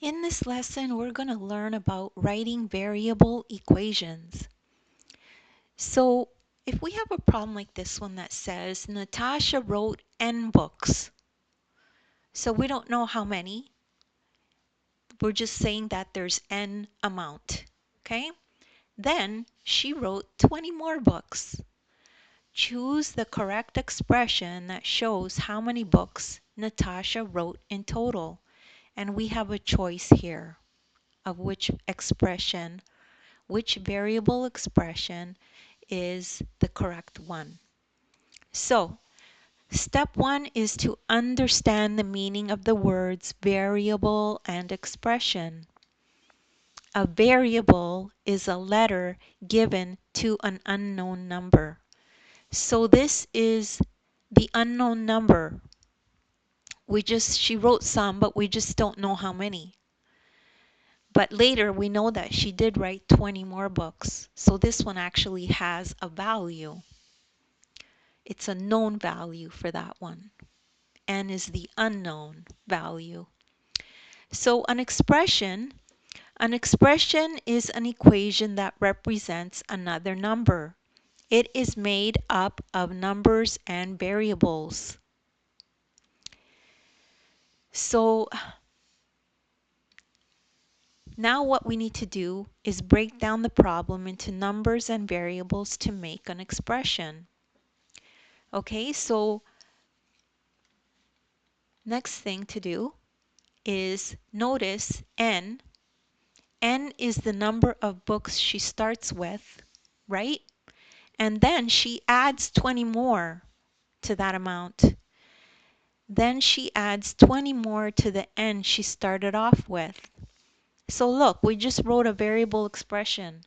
In this lesson, we're going to learn about writing variable equations. So if we have a problem like this one that says Natasha wrote N books, so we don't know how many, we're just saying that there's N amount, okay? Then she wrote 20 more books. Choose the correct expression that shows how many books Natasha wrote in total. And we have a choice here of which variable expression is the correct one. So, step one is to understand the meaning of the words variable and expression. A variable is a letter given to an unknown number. So this is the unknown number. She wrote some, but we just don't know how many. But later we know that she did write 20 more books. So this one actually has a value. It's a known value for that one. N is the unknown value. So an expression is an equation that represents another number. It is made up of numbers and variables. So now what we need to do is break down the problem into numbers and variables to make an expression. Okay, so next thing to do is notice N. N is the number of books she starts with, right? And then she adds 20 more to that amount. Then she adds 20 more to the N she started off with. So look, we just wrote a variable expression.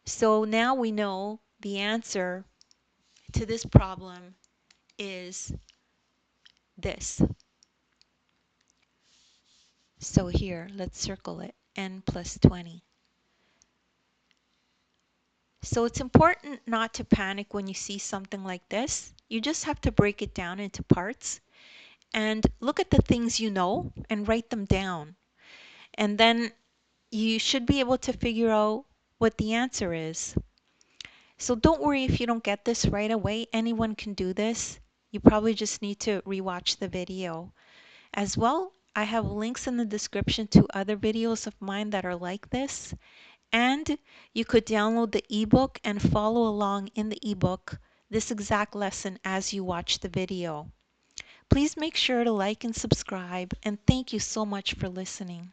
So now we know the answer to this problem is this. So here, let's circle it, N plus 20. So it's important not to panic when you see something like this. You just have to break it down into parts and look at the things you know and write them down. And then you should be able to figure out what the answer is. So don't worry if you don't get this right away. Anyone can do this. You probably just need to rewatch the video. As well, I have links in the description to other videos of mine that are like this. And you could download the ebook and follow along in the ebook this exact lesson as you watch the video. Please make sure to like and subscribe, and thank you so much for listening.